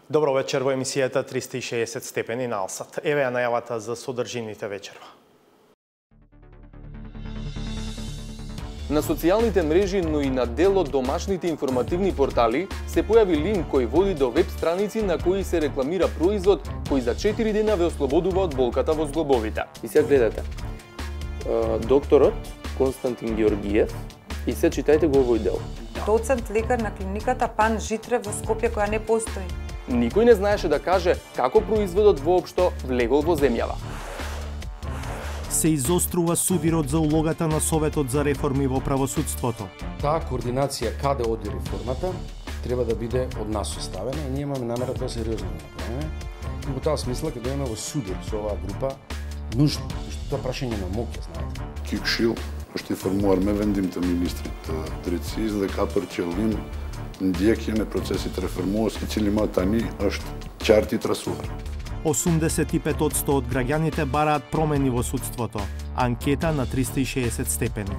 Добро вечер во емисијата 360 степени на Алсат. Еве ја најавата за содржините вечерва. На социјалните мрежи, но и на дел од домашните информативни портали се појави линк кој води до веб страници на кои се рекламира производ кој за 4 дена ве ослободува од болката во зглобовите. И сега гледате. Докторот Константин Георгиев и се читајте го овој дел. Доцент лекар на клиниката Пан Житре во Скопје која не постои. Никој не знаеше да каже како производот воопшто влегол во земјава. Се изострува сувирот за улогата на Советот за реформи во правосудството. Таа координација каде оди реформата треба да биде од нас составена и ние имаме намера да сериозно да направиме. И во таа смисла кога имаме во судир со оваа група нужно, што тоа прашање на моќ, знаете. Kikshil është informuar me vendim të ministrit drejtësisë dhe ka përqëllim ndjekjen e procesit reformues, I cili më tani është qartë I trasuar. 85% од граѓаните бараат промени во судството. Анкета на 360 степени.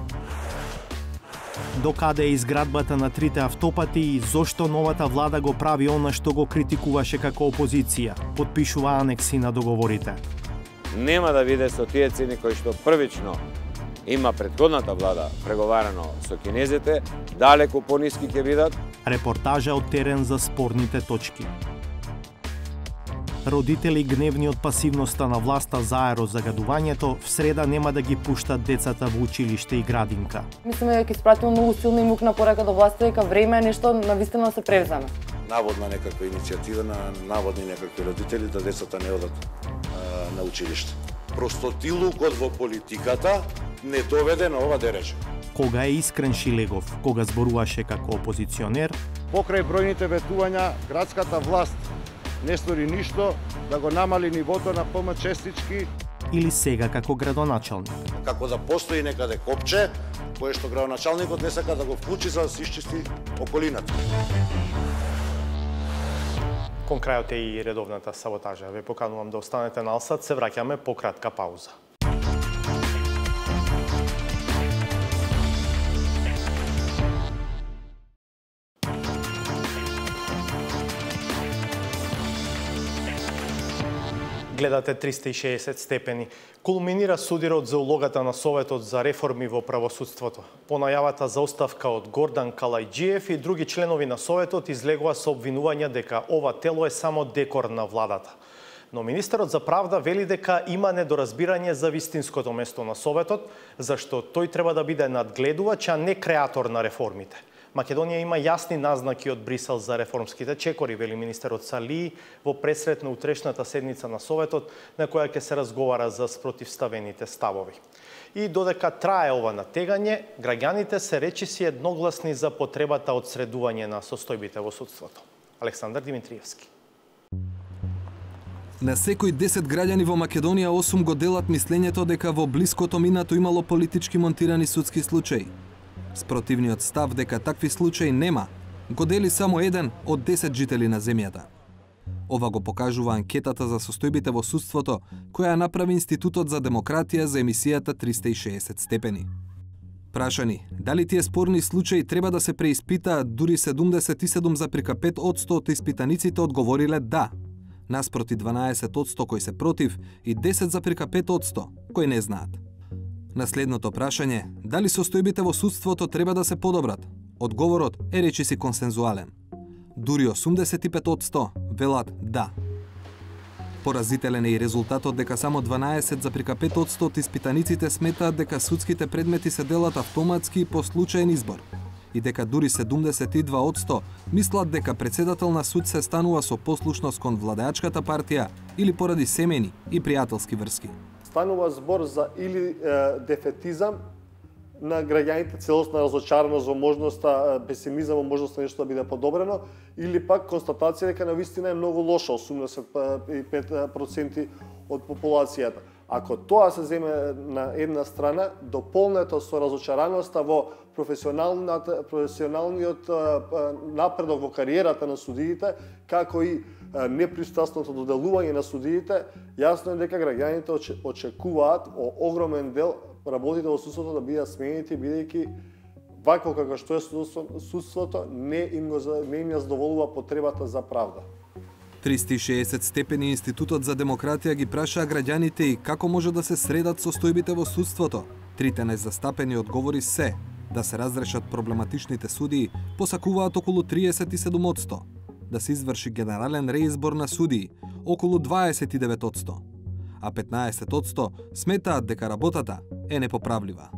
Докаде е изградбата на трите автопати и зошто новата влада го прави она што го критикуваше како опозиција, потпишува анекси на договорите. Нема да биде со тие цени кои што првично има претходната влада преговарано со кинезите, далеку пониски ќе бидат. Репортажа од терен за спорните точки. Родители гневни од пасивноста на власта за аерозагадувањето, в среда нема да ги пуштат децата во училиште и градинка. Мислиме дека испратиме многу силна и мукна порака до власта дека време е нешто навистина да се превземе. Наводна некаква иницијатива на наводни некакви родители да децата не одат на училиште. Простотилукот во политиката не доведе на ова дереже. Кога е Искрен Шилегов, кога зборуваше како опозиционер, покрај бројните ветувања, градската власт не стори ништо да го намали нивото на ПМ-честички. Или сега како градоначалник. Како да постои некаде копче, кое што градоначалникот не сака да го вклучи за да се исчисти околината. Кон крајот е и редовната саботажа. Ве поканувам да останете на Алсат, се враќаме по кратка пауза. Гледате 360 степени. Кулминира судирот за улогата на Советот за реформи во правосудството. По најавата за оставка од Гордан Калајџиев и други членови на Советот излегува со обвинувања дека ова тело е само декор на владата. Но министерот за правда вели дека има недоразбирање за вистинското место на Советот, зашто тој треба да биде надгледувач, а не креатор на реформите. Македонија има јасни назнаки од Брисел за реформските чекори, вели министерот Сали во пресрет на утрешната седница на Советот, на која ќе се разговара за спротивставените ставови. И додека трае ова натегање, граѓаните се речиси едногласни за потребата од средување на состојбите во судството. Александар Димитриевски. На секој 10 граѓани во Македонија 8 го делат мислењето дека во блиското минато имало политички монтирани судски случаи. Спротивниот став дека такви случаи нема, го дели само 1 од 10 жители на земјата. Ова го покажува анкетата за состојбите во судството, која направи Институтот за демократија за емисијата 360 степени. Прашани, дали тие спорни случаи треба да се преиспитаат, дури 77,5% од испитаниците одговориле да, наспроти 12% кои се против и 10,5% кои не знаат. На следното прашање, дали состојбите во судството треба да се подобрат, одговорот е речиси консензуален. Дури 85% велат да. Поразителен е и резултатот дека само 12,5% од испитаниците сметаат дека судските предмети се делат автоматски по случаен избор и дека дури 72% мислат дека председател на суд се станува со послушност кон владеачката партија или поради семејни и пријателски врски. Станува збор за или дефетизам на граѓаните, целосна разочараност во можноста, песимизам во можноста нешто да биде подобрено, или пак констатација дека навистина е многу лоша, 85% од популацијата. Ако тоа се земе на една страна, дополнето со разочараноста во професионалниот напредок во кариерата на судиите, како и непристрасното доделување на судиите, јасно е дека граѓаните очекуваат огромен дел работите во судството да бидат сменети, бидејќи вакво како што е судството не им ја задоволува потребата за правда. 360 степени Институтот за демократија ги прашаа граѓаните и како може да се средат состојбите во судството. Трите најзастапени одговори се да се разрешат проблематичните судии, посакуваат околу 37%, да се изврши генерален реизбор на судии, околу 29%, а 15% сметаат дека работата е непоправлива.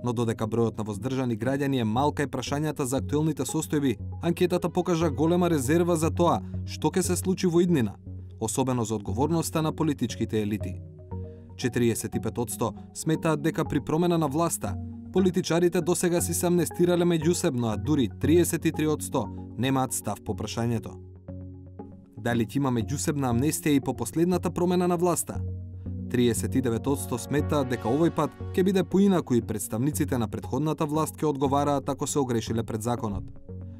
Но додека бројот на воздржани граѓани е малка и прашањата за актуелните состојби, анкетата покажа голема резерва за тоа што ќе се случи во иднина, особено за одговорноста на политичките елити. 45% сметаат дека при промена на власта, политичарите досега си се амнестирале меѓусебно, а дури 33% немаат став по прашањето. Дали ќе има меѓусебна амнестија и по последната промена на власта? 39% сметаат дека овој пат ќе биде поинаку и представниците на претходната власт ќе одговараат ако се огрешиле пред законот.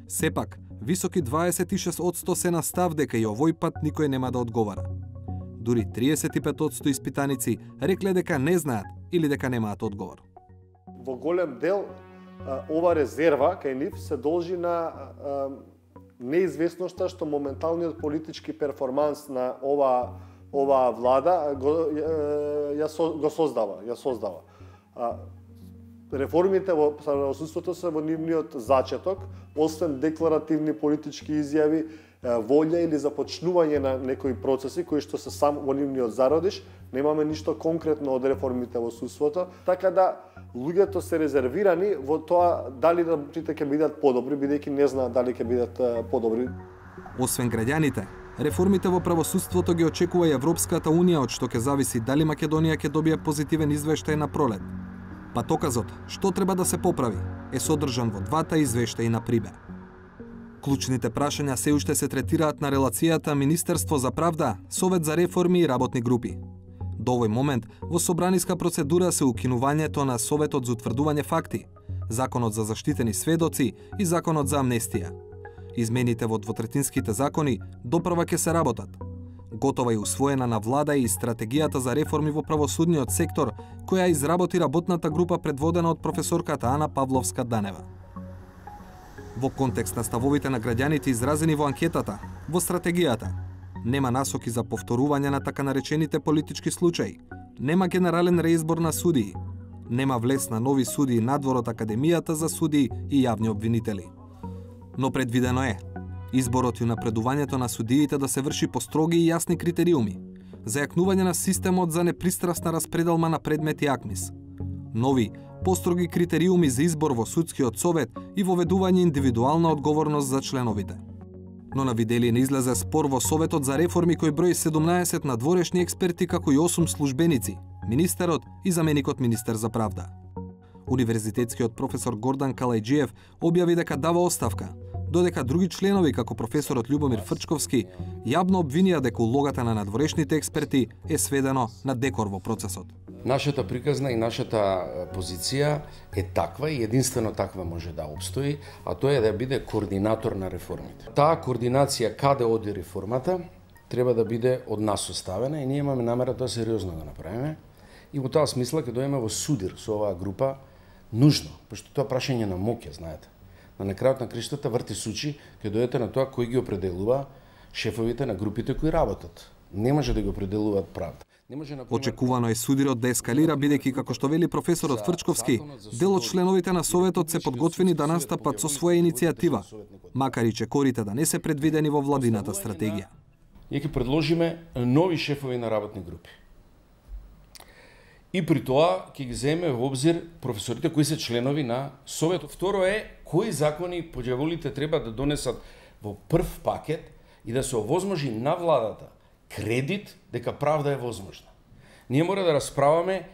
Сепак, високи 26% се на став дека и овој пат никој нема да одговара. Дури 35% испитаници рекле дека не знаат или дека немаат одговор. Во голем дел ова резерва кај нив се должи на неизвестноста што моменталниот политички перформанс на оваа влада го создава. Реформите во правосудството се во нивниот зачеток, освен декларативни политички изјави, волја или започнување на некои процеси кои што се сам во нивниот зародиш, немаме ништо конкретно од реформите во судството, така да луѓето се резервирани во тоа дали работите ќе бидат подобри, бидејќи не знаат дали ќе бидат подобри. Освен граѓаните, реформите во правосудството ги очекува и Европската Унија, од што ќе зависи дали Македонија ќе добие позитивен извештај на пролет. Патоказот, што треба да се поправи, е содржан во двата извештаи на Прибе. Клучните прашања се уште се третираат на релацијата Министерство за правда, Совет за реформи и работни групи. До овој момент во собраниска процедура се укинувањето на Советот за утврдување факти, Законот за заштитени сведоци и Законот за амнестија. Измените во двотретинските закони доправа ќе се работат. Готова и усвоена на влада и стратегијата за реформи во правосудниот сектор, која изработи работната група предводена од професорката Ана Павловска-Данева. Во контекст на ставовите на граѓаните изразени во анкетата, во стратегијата, нема насоки за повторување на така наречените политички случаи, нема генерален реизбор на судии, нема влез на нови судии надвор од Академијата за судии и јавни обвинители. Но предвидено е изборот и напредувањето на судиите да се врши по строги и јасни критериуми, зајакнување на системот за непристрасна распределма на предмети АКМИС, нови, построги критериуми за избор во судскиот совет и воведување индивидуална одговорност за членовите. Но на видели не излезе спор во Советот за реформи кој брои 17 надворешни експерти како и 8 службеници, министерот и заменикот министер за правда. Универзитетскиот професор Гордан Калајџиев објави дека дава оставка, додека други членови како професорот Љубомир Фрчковски јавно обвинија дека улогата на надворешните експерти е сведено на декор во процесот. Нашата приказна и нашата позиција е таква и единствено таква може да обстои, а тоа е да биде координатор на реформите. Таа координација каде оди реформата треба да биде од нас составена и ние имаме намера тоа сериозно да направиме. И во таа смисла ќе дојдеме во судир со оваа група нужно, пошто тоа прашање на моќ, знаете. На крајот на криштата врти сучи, ќе дојдете на тоа кој ги определува шефовите на групите кои работат. Не може да ги определуваат правда. Очекувано е судирот да ескалира, бидејќи, како што вели професорот Фрчковски, дел од членовите на Советот се подготвени да настапат со своја иницијатива, макар и чекорите да не се предвидени во владината стратегија. Ние ќе предложиме нови шефови на работни групи. И при тоа ќе ги земеме во обзир професорите кои се членови на Советот. Второ е, кои закони по ѓаволите треба да донесат во прв пакет и да се овозможи на владата кредит дека правда е возможна. Ние мора да расправаме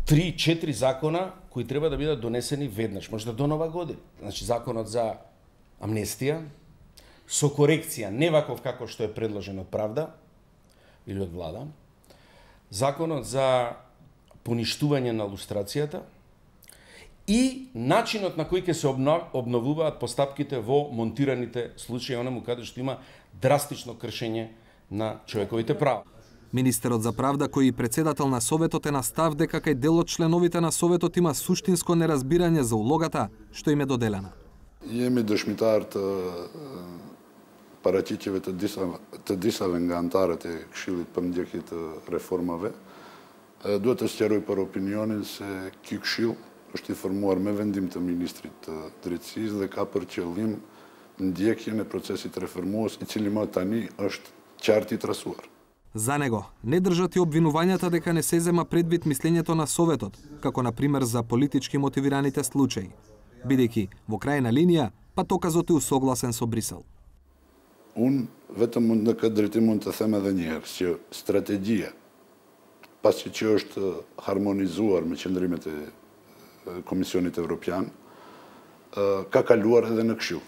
3-4 закона кои треба да бидат донесени веднаш, можда до нова година. Значи законот за амнестија со корекција, не ваков како што е предложен од правда или од влада. Законот за поништување на лустрацијата и начинот на кој ќе се обновуваат постапките во монтираните случаи, онаму каде што има драстично кршење на човековите права. Министерот за правда, кој и председател на Советот, е на став дека кај дел од членовите на Советот има суштинско неразбирање за улогата што им е доделена. Имаме дошмитарт паратичеве të disave nga antarët e Këshillit për ndjekje të reformave, duhet të sqaroj për opinionin se ky këshill është i formuar me vendim të Ministrit të Drejtësisë dhe ka për qëllim ndjekjen e procesit reformues, i cili më tani është qartë i trasuar. За него не држат и обвинувањата дека не се зема предвид мислењето на Советот, како на пример за политички мотивираните случаи, бидејќи во крајна линија патоказот е усогласен со Брисел. Unë vetëm në këtë drejtim mund të them edhe një herë që strategjia, pasi që është harmonizuar me qëndrimet e Komisionit Evropian, ka kaluar edhe në Këshill.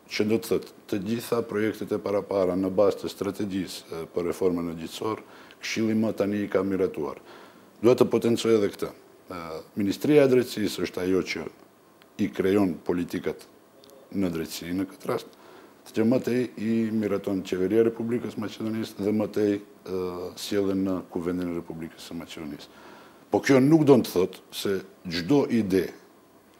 Që do të thotë, të gjitha projektet e parapara në bazë të strategjisë për reformën gjyqësore, Këshilli më tani i ka miratuar. Duhet të potencoj edhe këtë. Ministria e Drejtësisë është ajo që i krijon politikat në drejtësi në këtë rast, që më tej i miraton Qeveria e Republikës së Maqedonisë dhe më tej sjellen në Kuvendin e Republikës së Maqedonisë. Po kjo nuk do të thotë se çdo ide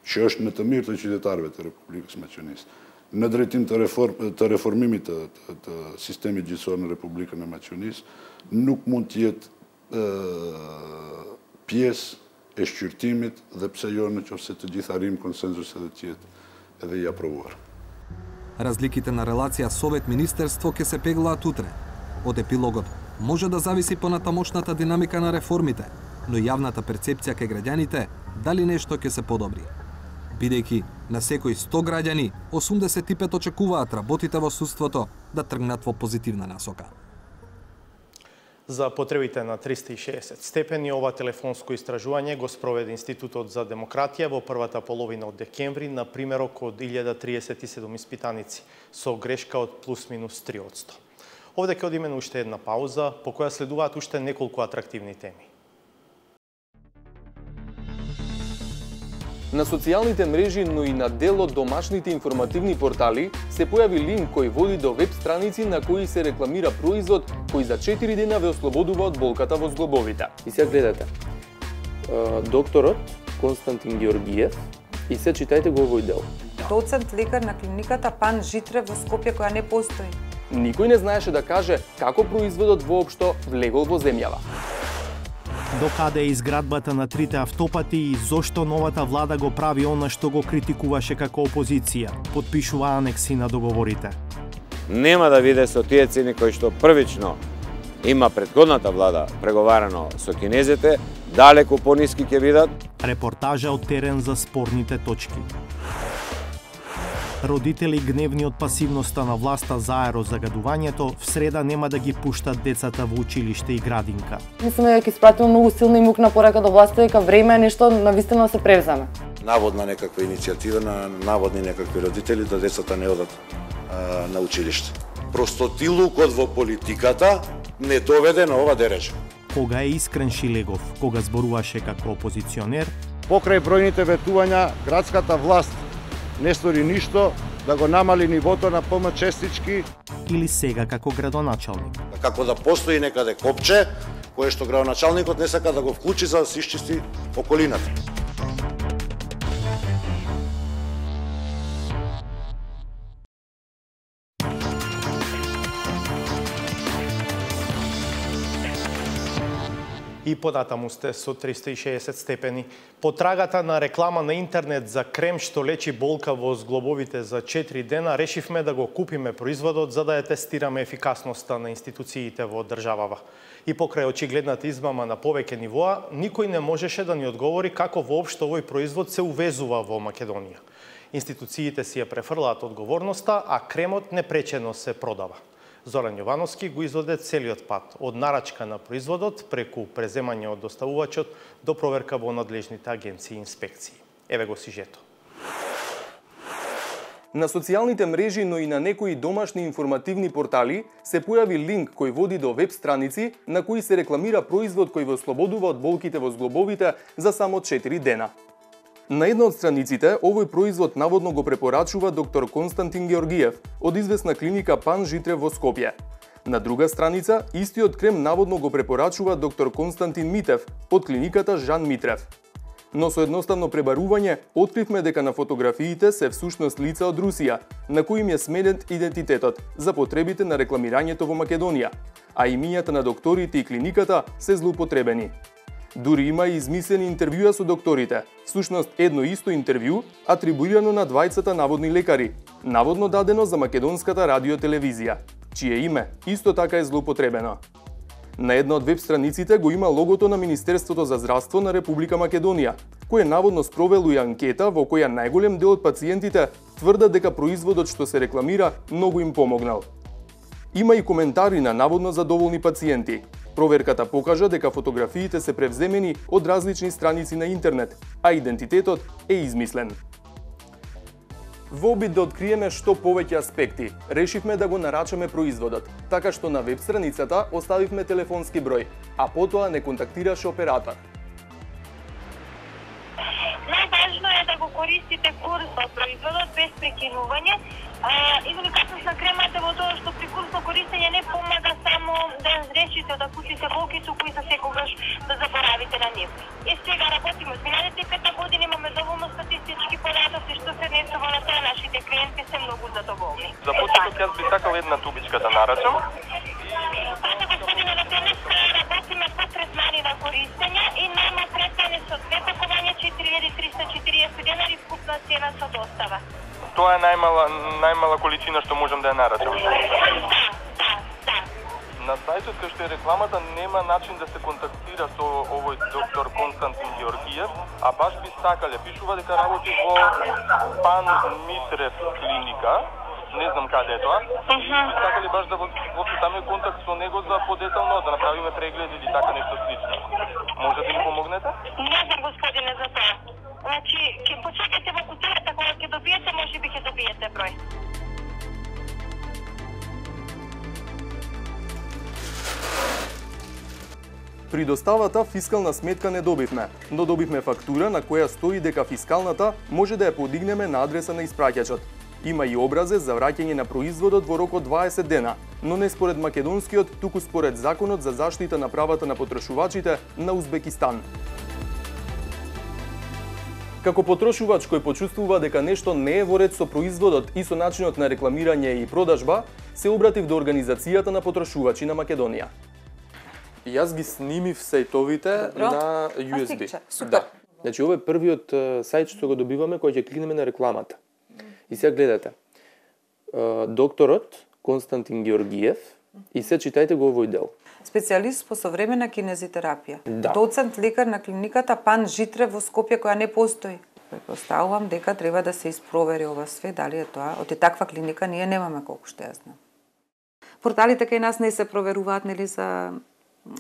që është në të mirë të qytetarëve të Republikës së Maqedonisë, në drejtim të reformimit të sistemit gjyqësor në Republikën e Maqedonisë, nuk mund të jetë pjesë e shqyrtimit dhe pse jo nëse të gjithë arrijmë konsenzus edhe të jetë edhe i aprovuar. Разликите на релација Совет-Министерство ќе се пеглаат утре. Од епилогот може да зависи понатамошната динамика на реформите, но јавната перцепција кај граѓаните дали нешто ќе се подобри. Бидејќи на секои 100 граѓани, 85 очекуваат работите во судството да тргнат во позитивна насока. За потребите на 360 степени, ова телефонско истражување го спроведе Институтот за демократија во првата половина од декември на примерок од 1037 испитаници, со грешка од плюс-минус 3%. Овде ќе одиме на уште една пауза, по која следуваат уште неколку атрактивни теми. На социјалните мрежи, но и на дел од домашните информативни портали, се појави линк кој води до веб страници на кои се рекламира производ кој за 4 дена ве ослободува од болката во зглобовите. И сега гледате, докторот Константин Георгиев, и сега читајте го овој дел. Доцент лекар на клиниката Пан Житре во Скопје, која не постои. Никој не знаеше да каже како производот воопшто влегол во земјава. Докаде е изградбата на трите автопати и зошто новата влада го прави она што го критикуваше како опозиција, потпишува анекси на договорите. Нема да биде со тие цени кои што првично има претходната влада преговарано со кинезите, далеку пониски ќе бидат. Репортажа од терен за спорните точки. Родители гневни од пасивноста на власта за аерозагадувањето, в среда нема да ги пуштат децата во училиште и градинка. Мислиме дека испратил многу силна и мукна порака до власта дека време е нешто навистина да се превземе. Наводна некаква иницијатива на наводни некакви родители да децата не одат на училиште. Простотилукот во политиката не доведе на ова дереже. Кога е Искрен Шилегов, кога зборуваше како опозиционер, Покрај бројните ветувања, градската власт не стори ништо да го намали нивото на ПМ честички. Или сега како градоначалник. Како да постои некаде копче, кое што градоначалникот не сака да го вклучи за да се исчисти околината. И понатаму сте со 360 степени. Потрагата на реклама на интернет за крем што лечи болка во зглобовите за 4 дена, решивме да го купиме производот за да ја тестираме ефикасноста на институциите во државава. И покрај очигледната измама на повеќе нивоа, никој не можеше да ни одговори како воопшто овој производ се увезува во Македонија. Институциите си ја префрлаат одговорноста, а кремот непречено се продава. Зоран Јовановски го изводе целиот пат, од нарачка на производот, преку преземање од доставувачот, до проверка во надлежните агенции и инспекции. Еве го сюжето. На социјалните мрежи, но и на некои домашни информативни портали, се појави линк кој води до веб страници на кои се рекламира производ кој ве ослободува од болките во зглобовите за само 4 дена. На една од страниците, овој производ наводно го препорачува доктор Константин Георгиев од известна клиника Пан Житре во Скопје. На друга страница, истиот крем наводно го препорачува доктор Константин Митев од клиниката Жан Митрев. Но со едноставно пребарување откривме дека на фотографиите се всушност лица од Русија, на кои им е сменет идентитетот за потребите на рекламирањето во Македонија, а имињата на докторите и клиниката се злоупотребени. Дури има и измислени интервјуа со докторите, всушност едно исто интервју атрибуирано на двајцата наводни лекари, наводно дадено за македонската радиотелевизија, чие име исто така е злоупотребено. На една од веб страниците го има логото на Министерството за здравство на Република Македонија, кое наводно спровело и анкета во која најголем дел од пациентите тврдат дека производот што се рекламира многу им помогнал. Има и коментари на наводно задоволни пациенти. Проверката покажа дека фотографиите се превземени од различни страници на интернет, а идентитетот е измислен. Во обид да откриеме што повеќе аспекти, решивме да го нарачаме производот, така што на веб страницата оставивме телефонски број, а потоа не контактираше оператор. Најважно е да го користите курсно производот без прекинување. Иновикатност на кремата во тоа што при курсно користење не помага само да решите да кучите болките кои за секогаш да заборавите на нив. И сега работиме од миналите 5 години, имаме доволно статистички податоци што се однесува на тоа, нашите клиенти се многу задоволни. За почеток јас би сакал една тубичка да нарачам. Пане господине, на денес работиме по третмани на користење и нема третмани со 2 пакувања 4340 денари вкупна цена со достава. Тоа е најмала количина што можам да ја нарачам. На сајтот кај што е рекламата нема начин да се контактира со овој доктор Константин Георгиев, а баш би сакале, пишува дека работи во Пан Митрев клиника, не знам каде е тоа. Сакале баш да возпитаме контакт со него за подетално да направиме преглед или така нешто слично. Може да ни помогнете? Не знам господине за тоа. Значи, ќе почекате во кутијата, кога ќе добиете, може би ќе добиете број. При доставата фискална сметка не добивме, но добивме фактура на која стои дека фискалната може да ја подигнеме на адреса на испраќачот. Има и образец за враќање на производот во рок од 20 дена, но не според македонскиот, туку според Законот за заштита на правата на потрошувачите на Узбекистан. Како потрошувач кој почувствува дека нешто не е во ред со производот и со начинот на рекламирање и продажба, се обратив до Организацијата на потрошувачи на Македонија. Јас ги снимив сајтовите на USB. Да. Значи, ова е првиот сајт што го добиваме кој ќе кликнеме на рекламата. И сега гледате. Докторот Константин Георгиев и се читајте го овој дел. Специјалист по современа кинезитерапија. Да. Доцент лекар на клиниката Пан Житрев во Скопје, која не постои. Предпоставувам дека треба да се испровери ова све, дали е тоа. Од таква клиника ние немаме, колку што ја знам. Порталите кај нас не се проверуваат, нели, за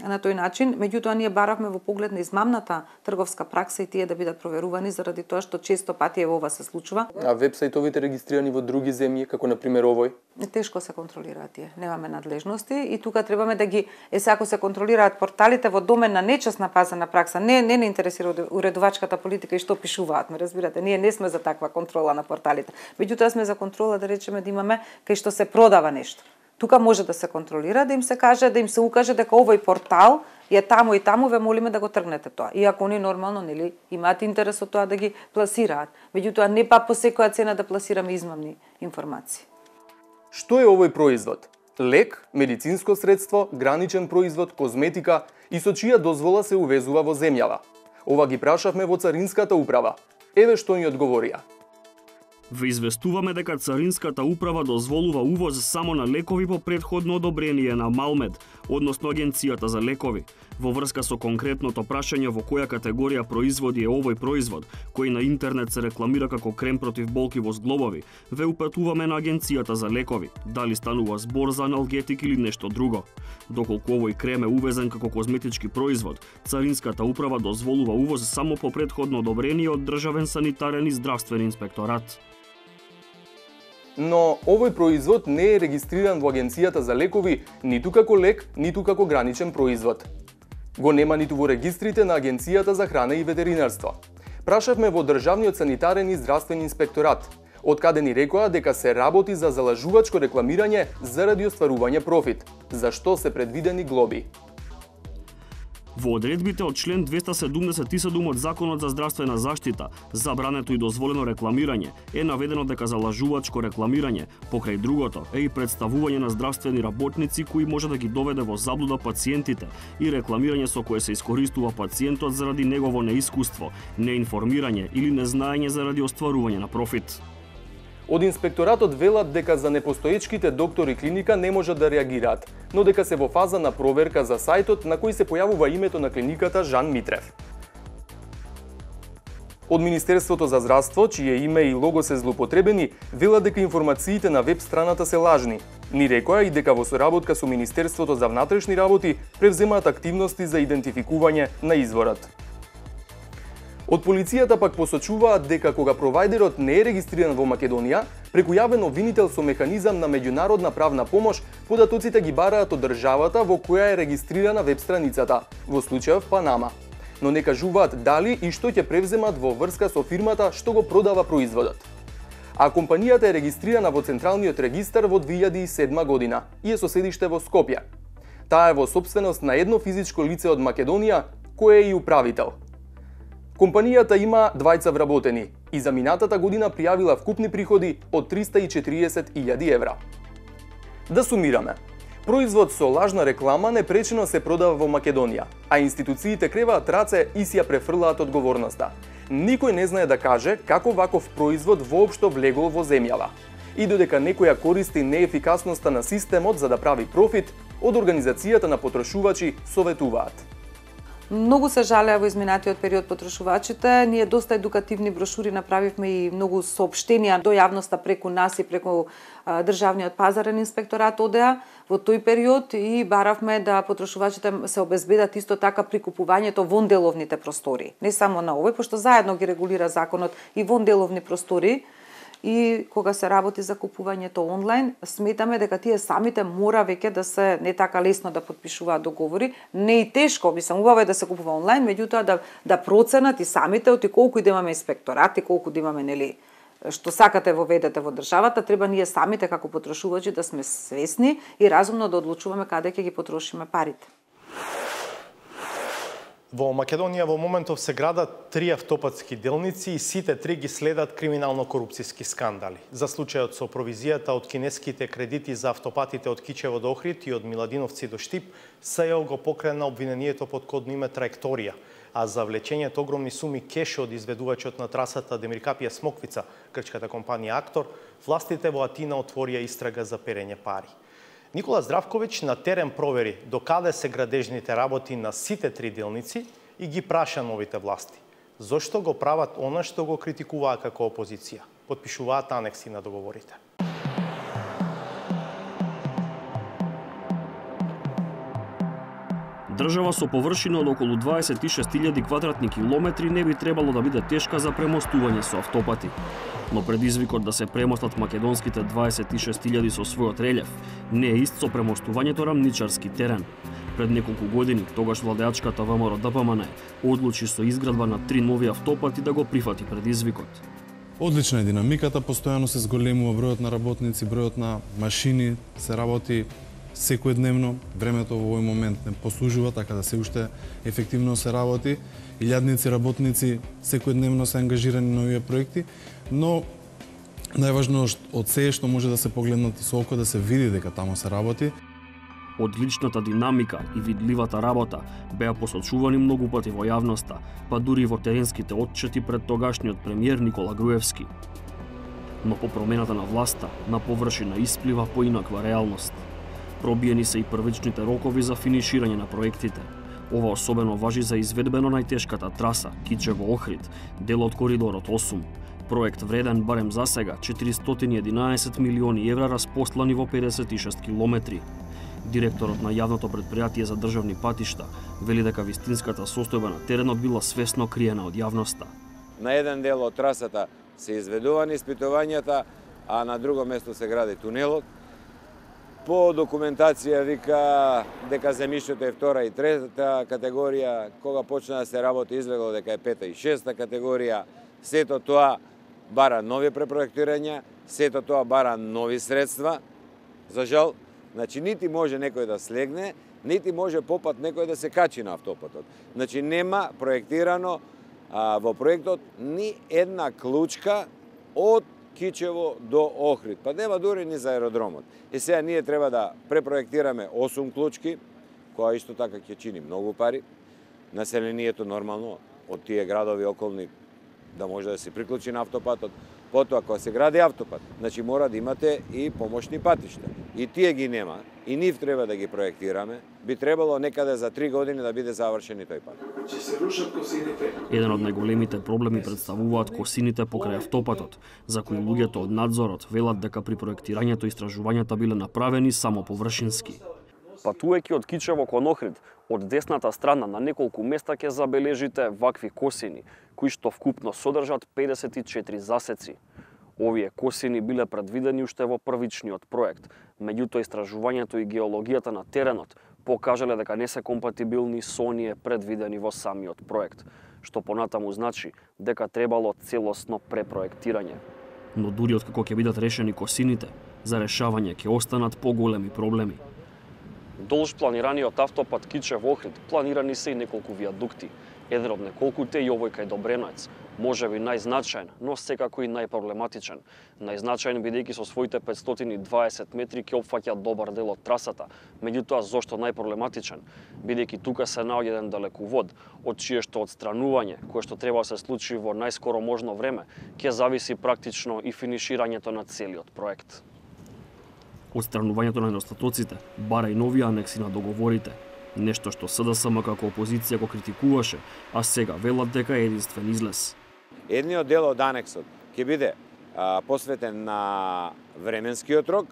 на тој начин, меѓутоа ние баравме во поглед на измамната трговска пракса и тие да бидат проверувани заради тоа што често пати ево ова се случува. А веб-сајтовите регистрирани во други земји, како на пример овој? Тешко се контролираат тие, немаме надлежности и тука требаме да ги ако се контролираат порталите во домен на нечесна пазарна пракса, не интересира уредувачката политика и што пишуваат, ме разбирате, ние не сме за таква контрола на порталите. Меѓутоа сме за контрола да речеме да имаме кај што се продава нешто. Тука може да се контролира, да им се каже, да им се укаже дека овој портал е таму и таму, ве молиме да го тргнете тоа. Иако они нормално, нели, имаат интерес од тоа да ги пласираат. Меѓутоа не па по секоја цена да пласираме измамни информации. Што е овој производ? Лек, медицинско средство, граничен производ, козметика и со чија дозвола се увезува во земјава? Ова ги прашавме во Царинската управа. Еве што ни одговорија. Ве известуваме дека Царинската управа дозволува увоз само на лекови по претходно одобрение на Малмед, односно Агенцијата за лекови. Во врска со конкретното прашање во која категорија производи е овој производ, кој на интернет се рекламира како крем против болки во зглобови, ве упатуваме на Агенцијата за лекови, дали станува збор за аналгетик или нешто друго. Доколку овој крем е увезен како козметички производ, Царинската управа дозволува увоз само по претходно одобрение од Државен санитарен и здравствен инспекторат. Но овој производ не е регистриран во Агенцијата за лекови ниту како лек, ниту како граничен производ. Го нема ниту во регистрите на Агенцијата за храна и ветеринарство. Прашавме во Државниот санитарен и здравствен инспекторат, од каде ни рекоа дека се работи за залажувачко рекламирање заради остварување профит, за што се предвидени глоби. Во одредбите од член 277 од Законот за здравствена заштита, забрането и дозволено рекламирање, е наведено дека за лажувачко рекламирање, покрај другото, е и представување на здравствени работници кои може да ги доведе во заблуда пациентите и рекламирање со кое се искористува пациентот заради негово неискуство, неинформирање или незнаење заради остварување на профит. Од инспекторатот велат дека за непостоечките доктори клиника не можат да реагираат, но дека се во фаза на проверка за сајтот на кој се појавува името на клиниката Жан Митрев. Од Министерството за здравство, чие име и лого се злоупотребени, велат дека информациите на веб страната се лажни. Ни рекоа и дека во соработка со Министерството за внатрешни работи превземаат активности за идентификување на изворот. Од полицијата пак посочуваат дека кога провајдерот не е регистриран во Македонија, преку јавен обвинител со механизам на меѓународна правна помош, податоците ги бараат од државата во која е регистрирана веб страницата, во случајов Панама. Но не кажуваат дали и што ќе превземат во врска со фирмата што го продава производот. А компанијата е регистрирана во Централниот регистар во 2007 година и е со седиште во Скопје. Таа е во сопственост на едно физичко лице од Македонија, кој е и управител. Компанијата има двајца вработени и за минатата година пријавила вкупни приходи од 340.000 евра. Да сумираме. Производ со лажна реклама непречено се продава во Македонија, а институциите креваат раце и си ја префрлаат одговорноста. Никој не знае да каже како ваков производ воопшто влегол во земјава. И додека некоја користи неефикасноста на системот за да прави профит, од Организацијата на потрошувачи советуваат. Многу се жалеа во изминатиот период потрошувачите. Ние доста едукативни брошури направивме и многу соопштенија до јавноста преку нас и преку Државниот пазарен инспекторат ОДЕА во тој период и баравме да потрошувачите се обезбедат исто така при купувањето вон деловните простори. Не само на овој, пошто заедно ги регулира законот и вон деловни простори. И кога се работи за купувањето онлайн, сметаме дека тие самите мора веќе да се не така лесно да подпишуваат договори, не и тешко, мислам, убаво е да се купува онлайн, меѓутоа да проценат и самите оти колку да имаме инспекторати, колку да имаме нели што сакате воведете во државата, треба ние самите како потрошувачи да сме свесни и разумно да одлучуваме каде ќе ги потрошиме парите. Во Македонија во моментов се градат 3 автопатски делници и сите 3 ги следат криминално-корупцијски скандали. За случајот со провизијата од кинеските кредити за автопатите од Кичево до Охрид и од Миладиновци до Штип, СЈО го покрена обвинението под кодно име Траекторија, а за влечењето огромни суми кеш од изведувачот на трасата Демиркапија Смоквица, грчката компанија Актор, властите во Атина отворија истрага за перење пари. Никола Здравковиќ на терен провери докаде се градежните работи на сите 3 делници и ги праша новите власти. Зошто го прават она што го критикуваа како опозиција? Потпишуваат анекси на договорите. Држава со површина од околу 26.000 квадратни километри не би требало да биде тешка за премостување со автопати. Но предизвикот да се премостат македонските 26.000 со својот релјеф не е ист со премостувањето рамничарски терен. Пред неколку години, тогаш владеачката ВМРО-ДПМН одлучи со изградба на 3 нови автопати да го прифати предизвикот. Одлична е динамиката, постојано се зголемува бројот на работници, бројот на машини, се работи секојдневно, времето во овој момент не послужува, така да се уште ефективно се работи. Илјадници работници секојдневно се ангажирани на овие проекти, но најважно од се што може да се погледнат со око, да се види дека таму се работи. Одличната динамика и видливата работа беа посочувани многу пати во јавноста, па дури во теренските отчети пред тогашниот премиер Никола Груевски. Но по промената на власта, на површина исплива поинаква реалност. Пробиени се и првичните рокови за финиширање на проектите. Ова особено важи за изведбено најтешката траса Кичево-Охрид, дел од коридорот 8. Проект вреден барем за сега 411 милиони евра распослани во 56 километри. Директорот на јавното претпријатие за државни патишта вели дека вистинската состојба на теренот била свесно криена од јавноста. На еден дел од трасата се изведувани испитувањата, а на друго место се гради тунелот. По документација вика дека земјишето е 2 и 3 категорија, кога почна да се работи излегло дека е 5 и 6 категорија. Сето тоа бара нови препроектирања, сето тоа бара нови средства. За жал, значи нити може некој да слегне, нити може попат некој да се качи на автопатот. Значи нема проектирано во проектот ни една клучка од Кичево до Охрид, па нема дури ни за аеродромот. И сега ние треба да препроектираме 8 клучки, која исто така ќе чини многу пари. Населението нормално од тие градови околни да може да се приклучи на автопатот. Потоа, кога се гради автопат, значи мора да имате и помошни патишта. И тие ги нема, и нив треба да ги проектираме. Би требало некаде за 3 години да биде завршен и тој пат. Че се рушат косините. Еден од најголемите проблеми представуваат косините покрај автопатот, за кои луѓето од надзорот велат дека при проектирањето истражувањата биле направени само површински. Патувајќи од Кичево кон Охрид, од десната страна на неколку места ќе забележите вакви косини, кои што вкупно содржат 54 засеци. Овие косини биле предвидени уште во првичниот проект, меѓутоа истражувањето и геологијата на теренот покажале дека не се компатибилни со оние предвидени во самиот проект, што понатаму значи дека требало целосно препроектирање. Но дури откако ќе бидат решени косините, за решавање ќе останат поголеми проблеми. Долж планираниот автопат Кичево-Охрид планирани се и неколку виадукти. Еден од неколкуте и овој кај Добреноец, можеби најзначаен, но секако и најпроблематичен. Најзначаен бидејќи со своите 520 метри ќе опфаќа добар дел од трасата. Меѓутоа, зошто најпроблематичен? Бидејќи тука се наоѓа еден далековод, од чие што одстранување, кое што треба да се случи во најскоро можно време, ќе зависи практично и финиширањето на целиот проект. Отстранувањето на недостатоците бара и нови анекси на договорите, нешто што СДСМ како опозиција го критикуваше, а сега велат дека е единствен излез. Едниот дел од анексот ќе биде посветен на временскиот рок,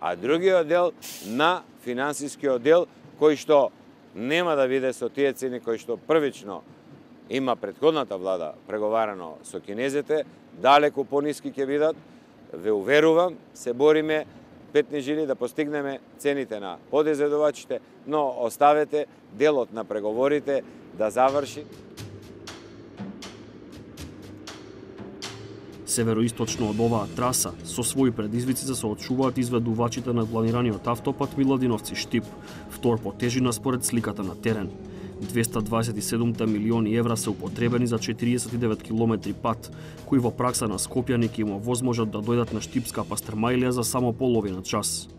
а другиот дел на финансискиот дел, кој што нема да биде со тие цени кои што првично има претходната влада преговарано со кинезите, далеку пониски ќе бидат. Ве уверувам, се бориме петни жили да постигнеме цените на подизедувачите, но оставете делот на преговорите да заврши. Североисточно од оваа траса, со своји предизвици се соочуваат изведувачите на планираниот автопат Миладиновци-Штип, втор по тежина според сликата на терен. 227 милиони евра се употребени за 49 километри пат, кои во пракса на скопјани ќе има возможат да дојдат на Штипска Пастермајлија за само половина час.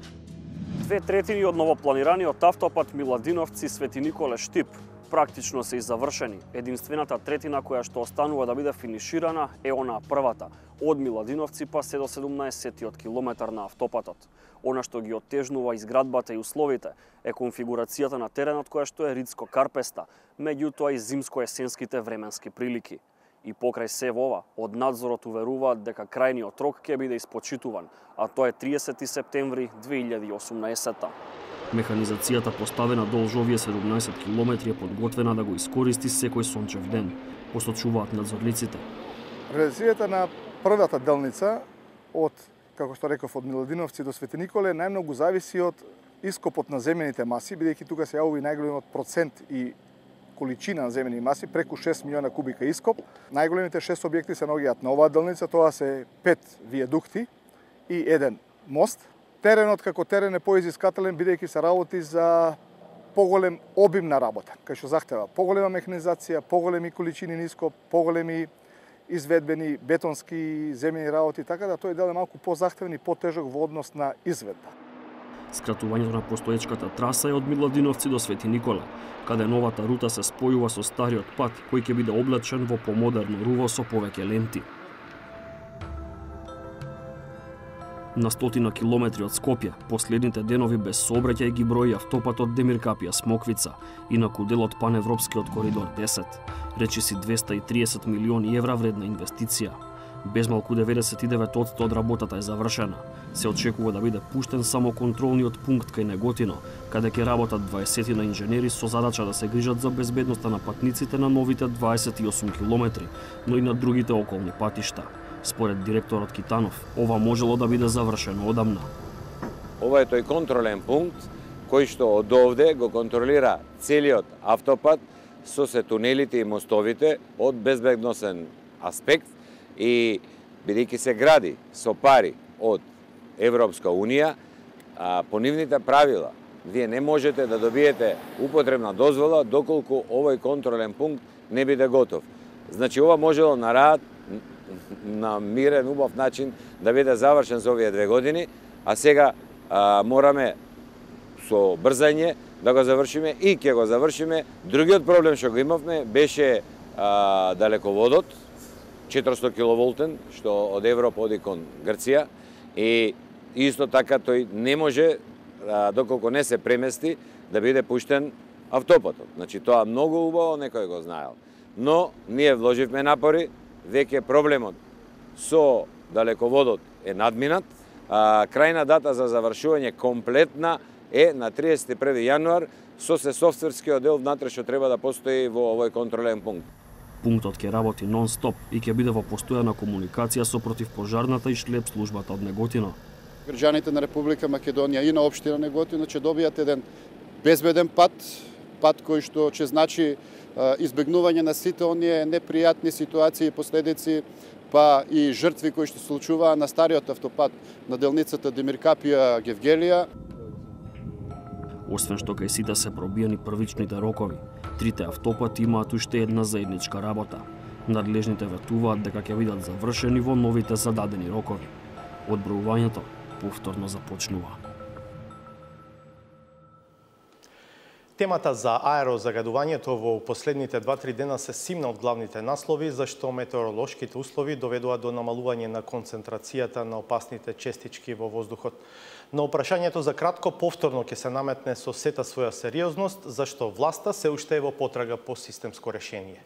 2/3 од новопланираниот автопат Миладиновци-Свети Николе Штип практично се завршени. Единствената третина која што останува да биде финиширана е онаа првата, од Миладиновци па се до 17-тиот километар на автопатот. Она што ги оттежнува изградбата и условите е конфигурацијата на теренот која што е ридско-карпеста, меѓутоа и зимско-есенските временски прилики. И покрај се ова, од надзорот уверуваат дека крајниот рок ќе биде испочитуван, а тоа е 30 септември 2018. Механизацијата поставена долж овие 17 километри е подготвена да го искористи секој сончев ден, посочуваат надзорниците. Реализацијата на првата делница од, како што реков, од Миладиновци до Свети Николе најмногу зависи од ископот на земените маси, бидејќи тука се јавува и најголемиот процент и количина на земени маси, преку 6 милиона кубика ископ. Најголемите 6 објекти се наоѓаат на оваа делница, тоа се 5 виадукти и 1 мост. Теренот како терен е поизискателен, бидејќи се работи за поголем обим на работа, кај што захтева поголема механизација, поголеми количини ископ, поголеми изведбени бетонски земени работи, така да тој дел е малку позахтевен и потежок во однос на изведба. Скратувањето на постоечката траса е од Миладиновци до Свети Николе, каде новата рута се спојува со стариот пат, кој ќе биде облечен во помодерно руво со повеќе ленти. На 100 километри од Скопје, последните денови без сообраќај ги брои автопатот Демиркапија-Смоквица, инаку дел од паневропскиот коридор 10, речиси 230 милиони евра вредна инвестиција. Без малку 99% од работата е завршена. Се очекува да биде пуштен само контролниот пункт кај Неготино, каде ќе работат 20 на инженери со задача да се грижат за безбедноста на патниците на новите 28 километри, но и на другите околни патишта. Според директорот Китанов, ова можело да биде завршено одамна. Ова е тој контролен пункт кој што од овде го контролира целиот автопат со се тунелите и мостовите од безбедносен аспект и бидејќи се гради со пари од Европска Унија, по нивните правила вие не можете да добиете употребна дозвола доколку овој контролен пункт не биде готов. Значи ова можело на рад, на мирен, убав начин да биде завршен за овие 2 години, а сега мораме со брзање да го завршиме и ќе го завршиме. Другиот проблем што го имавме беше далеководот, 400 киловолтен, што од Европа оди кон Грција, и исто така тој не може, доколку не се премести, да биде пуштен автопатот. Значи тоа многу убаво некој го знаел. Но ние вложивме напори, веќе проблемот со далеководот е надминат, крајна дата за завршување комплетна е на 31 јануар со се софтверскиот дел внатре што треба да постои во овој контролен пункт. Пунктот ќе работи нон-стоп и ќе биде во постојана комуникација со противпожарната и шлеп службата од Неготино. Граѓаните на Република Македонија и на општина Неготино ќе добијат еден безбеден пат кој што ќе значи избегнување на сите оние непријатни ситуации и последици, па и жртви кои што се случуваа на стариот автопат на делницата Демиркапија Гевгелија. Освен што кај сите се пробиени првичните рокови, трите автопати имаат уште една заедничка работа. Надлежните ветуваат дека ќе бидат завршени во новите зададени рокови. Одбројувањето повторно започнува. Темата за аерозагадувањето во последните 2-3 дена се симна од главните наслови, зашто метеоролошките услови доведуваат до намалување на концентрацијата на опасните честички во воздухот. Но опрашањето за кратко повторно ќе се наметне со сета своја сериозност, зашто власта се уште е во потрага по системско решение.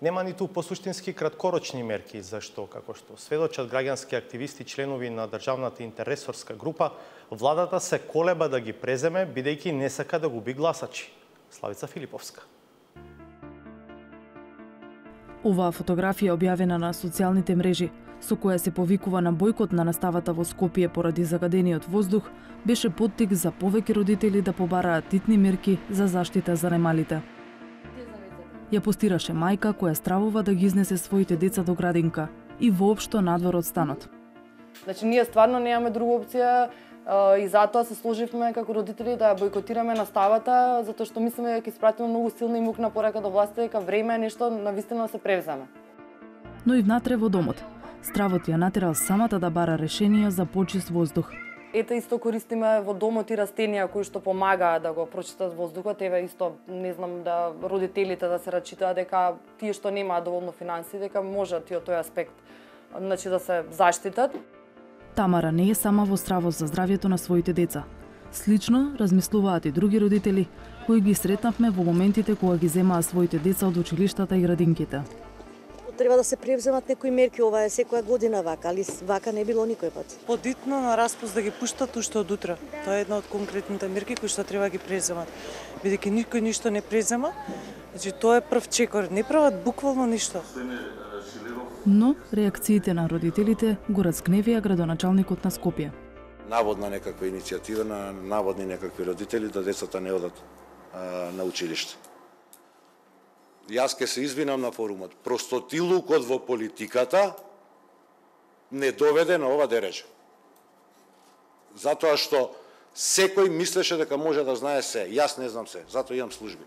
Нема ниту посуштински краткорочни мерки, зашто, како што сведочат граѓански активисти членови на државната интересорска група, владата се колеба да ги преземе, бидејќи не сака да губи гласачи. Славица Филиповска. Оваа фотографија објавена на социјалните мрежи, со која се повикува на бојкот на наставата во Скопје поради загадениот воздух, беше поттик за повеќе родители да побараат титни мерки за заштита за најмалите. Ја постираше мајка која стравува да ги изнесе своите деца до градинка и воопшто надвор од станот. Значи ние стварно немаме друга опција и затоа се сложивме како родители да ја бојкотираме наставата, затоа што мислиме дека ќе испратиме многу силна и мукна порака до власта дека време е нешто навистина да се превземе. Но и внатре во домот, стравот ја натерал самата да бара решенија за почист воздух. Ете исто користиме во домот и растенија кои што помагаат да го прочитат воздухот. Еве исто не знам да родителите да се рачитаат дека тие што немаат доволно финансии дека можат и од тој аспект значи да се заштитат. Тамара не е сама во стравот за здравјето на своите деца. Слично размислуваат и други родители кои ги сретнавме во моментите кога ги земаа своите деца од училиштата и градинките. Треба да се превземат некои мерки, ова е секоја година вака, али вака не било никој пат. Подитно на распуст да ги пуштат уште од утре. Тоа е една од конкретните мерки кои што треба да ги преземат. Бидејќи никој ништо не презема, значи тоа е прв чекор, не прават буквално ништо. Но реакциите на родителите го разгневија градоначалникот на Скопје. Наводна некаква иницијатива на наводни некакви родители да децата не одат на училиште. Јас ке се извинам на форумот. Простотилукот во политиката не доведе на ова дереже. Затоа што секој мислеше дека може да знае се. Јас не знам се, затоа имам служби.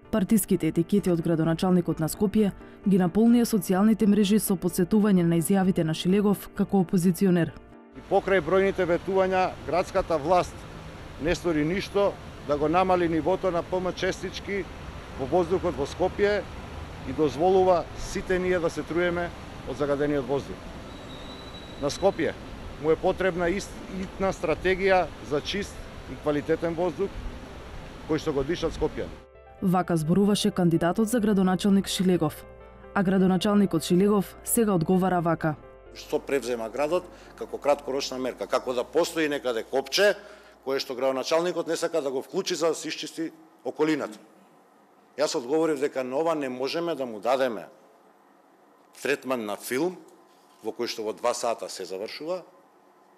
Партиските етикети од градоначалникот на Скопје ги наполнија социјалните мрежи со подсетување на изјавите на Шилегов како опозиционер. И покрај бројните ветувања, градската власт не стори ништо да го намали нивото на ПМ честички во воздухот во Скопје и дозволува сите ние да се труеме од загадениот воздух. На Скопје му е потребна итна стратегија за чист и квалитетен воздух кој што го дишат Скопјани. Вака зборуваше кандидатот за градоначалник Шилегов, а градоначалникот Шилегов сега одговара вака. Што превзема градот како краткорочна мерка, како да постои некаде копче кое што градоначалникот не сака да го вклучи за да се исчисти околината. Јас одговорив дека на ова не можеме да му дадеме третман на филм во кој што во 2 сата се завршува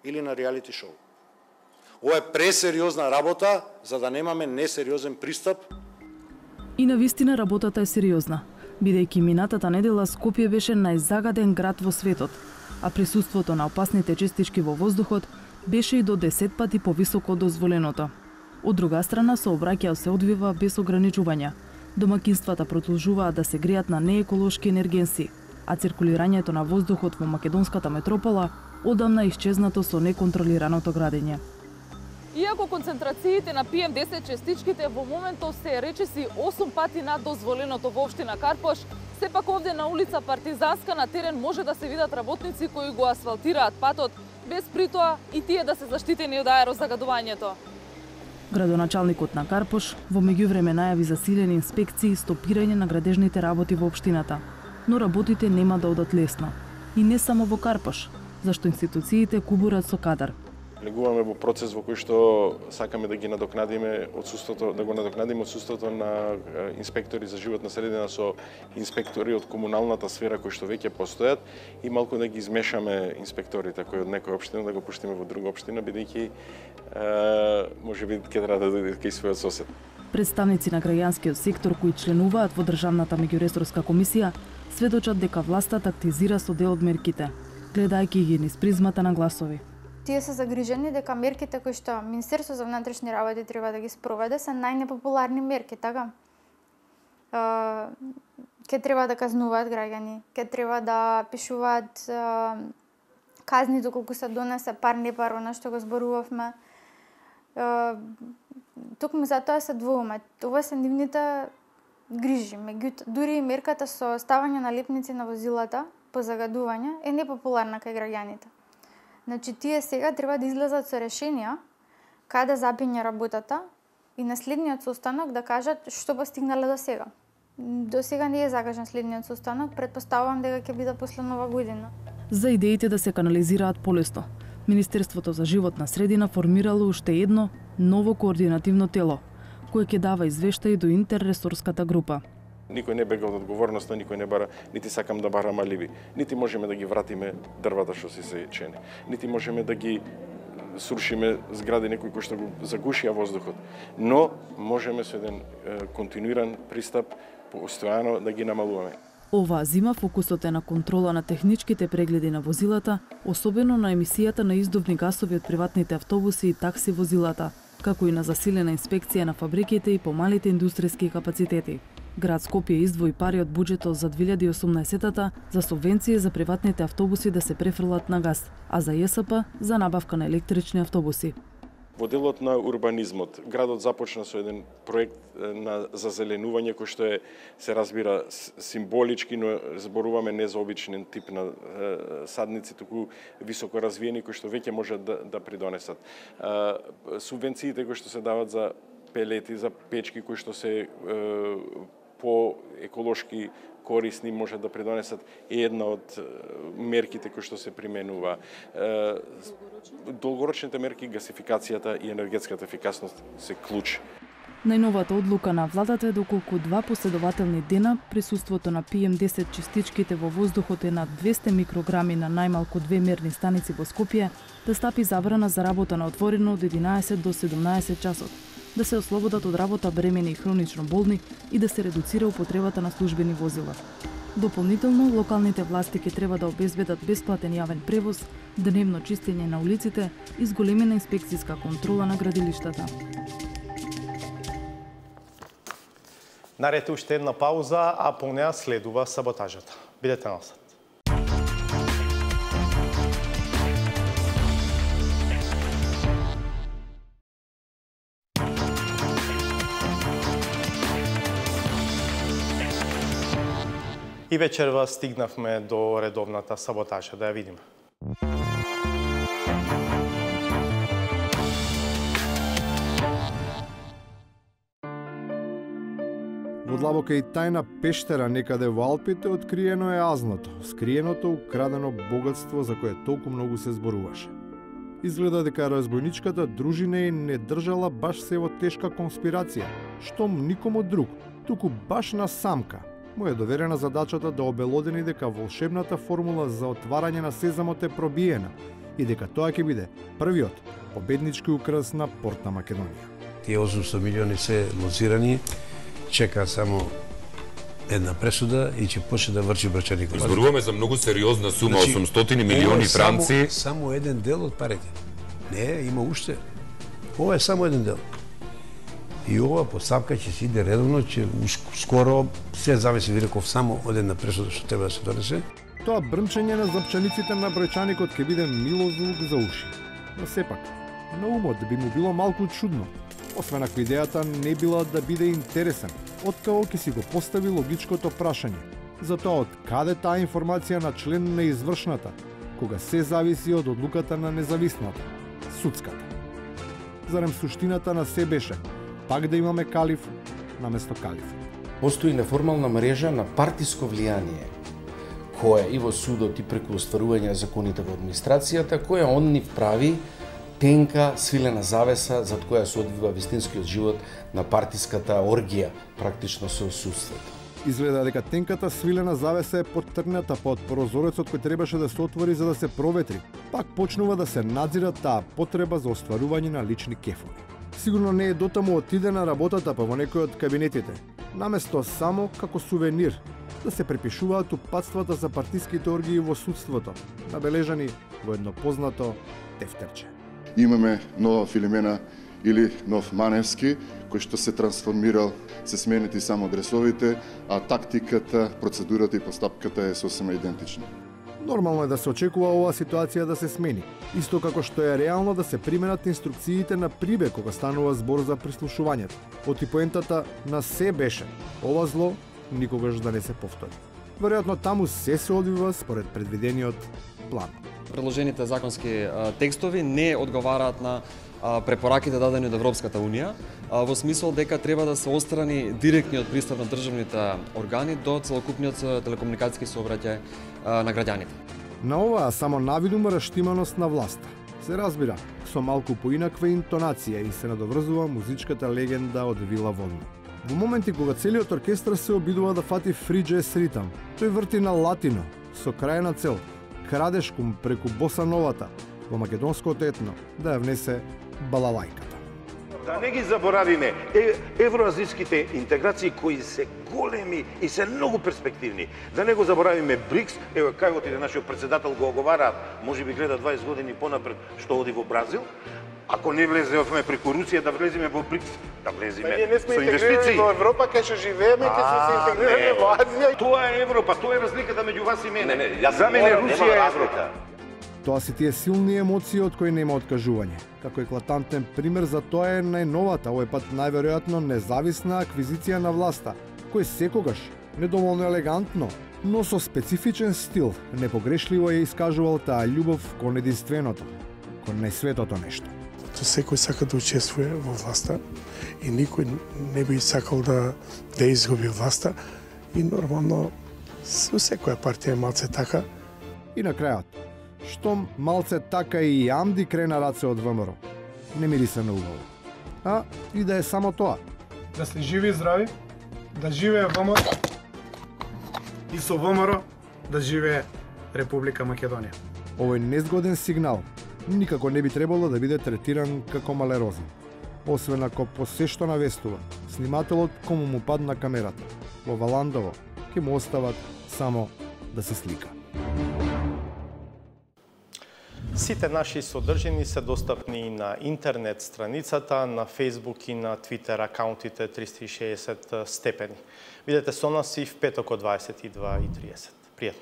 или на реалити шоу. Ова е пресериозна работа за да немаме несериозен пристап. И навистина работата е сериозна, бидејќи минатата недела Скопје беше најзагаден град во светот, а присуството на опасните честички во воздухот беше и до 10 пати повисоко од дозволеното. Од друга страна, сообраќајот се одвива без ограничувања. Домакинствата продолжуваат да се греат на нееколошки енергенси, а циркулирањето на воздухот во македонската метропола одамна исчезнато со неконтролираното градење. Иако концентрациите на PM10 частичките во моментов се речиси 8 пати над дозволеното во општина Карпош, сепак овде на улица Партизанска на терен може да се видат работници кои го асфалтираат патот, без притоа и тие да се заштитени од аерозагадувањето. Градоначалникот на Карпош во меѓувреме најави засилени инспекции и стопирање на градежните работи во општината, но работите нема да одат лесно. И не само во Карпош, зашто институциите кубурат со кадар. Влегуваме во процес во кој што сакаме да ги надокнадиме отсуството, да го надокнадиме отсуството на инспектори за животна средина со инспектори од комуналната сфера кои што веќе постојат и малку да ги измешаме инспекторите кои од некоја општина да го пуштиме во друга општина, бидејќи можеби ќе треба да дојдат кај својот сосед. Представници на граѓанскиот сектор кои членуваат во државната меѓуресорска комисија сведочат дека власта тактизира со дел од мерките, гледајќи ги низ призмата на гласови. Тие се загрижени дека мерките кои што Министерството за внатрешни работи треба да ги спроведе се најнепопуларни мерки, така? Ке треба да казнуваат граѓани, ке треба да пишуваат казни доколку се донесе пар не пар, она што го зборувавме. Токму затоа се двоуме. Ова се нивните грижи. Меѓутоа, дури и мерката со ставање на лепници на возилата по загадување е непопуларна кај граѓаните. Значи, тие сега треба да излезат со решенија каде запиња работата и на следниот состанок да кажат што постигнале до сега. До сега не е закажан следниот состанок, претпоставувам дека ќе биде после Нова година. За идеите да се канализираат полесно, Министерството за животна средина формирало уште едно ново координативно тело, кое ќе дава извештаи до интерресорската група. Никој не бега од одговорноста, никој не бара, нити сакам да барам аливи. Нити можеме да ги вратиме дрвата што се сечени. Нити можеме да ги срушиме згради некои кои што го загушија воздухот. Но можеме со еден континуиран пристап постојано да ги намалуваме. Оваа зима фокусот е на контрола на техничките прегледи на возилата, особено на емисијата на издувни гасови од приватните автобуси и такси возилата, како и на засилена инспекција на фабриките и помалите индустријски капацитети. Град Скопје издвои пари од буџетот за 2018-та за субвенции за приватните автобуси да се префрлат на газ, а за ЈСП за набавка на електрични автобуси. Во делот на урбанизмот, градот започна со еден проект на зазеленување кој што се разбира символички, но зборуваме не за обичен тип на садници, туку високо развиени кои што веќе можат да придонесат. Субвенциите кои што се дават за пелети, за печки кои што се по еколошки корисни можат да придонесат една од мерките кои што се применува. Долгорочните мерки, гасификацијата и енергетската ефикасност се клуч. Најновата одлука на владата е доколку 2 последователни дена присуството на PM10 частичките во воздухот е над 200 микрограми на најмалку 2 мерни станици во Скопје, да стапи забрана за работа на отворено од 11 до 17 часот, да се ослободат од работа бремени и хронично болни и да се редуцира употребата на службени возила. Дополнително, локалните власти ќе треба да обезбедат бесплатен јавен превоз, дневно чистење на улиците и зголемена инспекцијска контрола на градилиштата. Наред уште една пауза, а по неа следува саботажата. Бидете насад. И вечерва стигнавме до редовната саботажа, да ја видиме. Во длабока и тајна пештера некаде во Алпите откриено е азното, скриеното украдено богатство за кое толку многу се зборуваше. Изгледа дека разбојничката дружина и не држала баш се во тешка конспирација, штом никому друг, туку баш на самка му е доверена задачата да обелодени дека волшебната формула за отварање на сезамот е пробиена и дека тоа ќе биде првиот победнички украс на Порт на Македонија. Тие 800 милиони се лоцирани, чека само една пресуда и ќе почне да врши брачаникот. Зборуваме за многу сериозна сума, 800 милиони франци. Само еден дел од парите. Не, има уште. Ова е само еден дел. И ова постапка ќе се иде редовно, ќе скоро се зависи, ви реков, само од една пресуда што треба да се донесе. Тоа брмчење на запчаниците на бројчаникот ќе биде мило звук за уши. Но сепак, на умот би му било малку чудно, освен ако идејата не била да биде интересен, откако ќе си го постави логичкото прашање за тоа од каде таа информација на член на извршната, кога се зависи од одлуката на независната, судската. Зарем суштината на се беше пак да имаме калиф наместо калиф. Постои неформална мрежа на партиско влијание, која и во судот и преку остварување законите во администрацијата, која он нив прави тенка, свилена завеса зад која се одвива вистинскиот живот на партиската оргија, практично со судството. Изгледа дека тенката свилена завеса е поттрната под прозорецот кој требаше да се отвори за да се проветри. Пак почнува да се надзира таа потреба за остварување на лични кефови. Сигурно не е дотаму отидена работата па во некој од кабинетите, наместо само како сувенир да се препишуваат упатствата за партиските оргии во судството, набележани во едно познато тефтерче. Имаме нова Филимена или нов Маневски, кој што се трансформирал, се сменети само адресовите, а тактиката, процедурата и постапката е сосема идентична. Нормално е да се очекува оваа ситуација да се смени, исто како што е реално да се применат инструкциите на Прибе кога станува збор за прислушувањето. Оти поентата на се беше, ова зло никогаш да не се повтори. Веројатно таму се одвива според предвидениот план. Предложените законски текстови не одговараат на препораките дадени од Европската Унија, во смисол дека треба да се отстрани директниот пристап на државните органи до целокупниот телекомуникацијски сообраќај на граѓаните. На оваа само навидума раштиманост на власта се разбира со малку поинаква интонација и се надоврзува музичката легенда од Вила Водна. Во моменти кога целиот оркестар се обидува да фати фри джез ритам, тој врти на латино со крајна цел крадешкум преку боса новата во македонското етно да ја внесе балалајката. Да не ги заборавиме евроазиските интеграции кои се големи и се многу перспективни. Да не го заборавиме БРИКС, ево кај отиде нашиот председател го оговара, можеби гледа 20 години понапред што оди во Бразил. Ако не влеземе преку Русија, да влеземе во БРИКС, да влеземе со инвестиции. Во Европа, кај што живееме, ќе се интегрираме во Азија. Тоа е Европа, тоа е разликата меѓу вас и мене. За мене Русија е Европа. Тоа се тие силни емоции од кои нема откажување. Како еклатантен пример за тоа е најновата, овој пат најверојатно независна аквизиција на власта, кој секогаш недоволно елегантно, но со специфичен стил, непогрешливо ја искажувал таа љубов кон единственото, кон најсветото нешто. Секој сака да учествува во власта и никој не би сакал да изгуби власта и нормално со секоја партија е малце така. И на крајот, штом малце така и Амди крена раце од ВМРО, не мириса на убаво. А и да е само тоа. Да сте живи и здрави, да живее ВМРО и со ВМРО да живее Република Македонија. Овој незгоден сигнал никако не би требало да биде третиран како малерозен. Освен ако по се што навестува, снимателот кому му падна камерата, во Валандово, ќе му остават само да се слика. Сите наши содржини се достапни и на интернет страницата, на Facebook и на Twitter акаунтите 360 степени. Видете со нас и в петок од 22:30. Пријатно!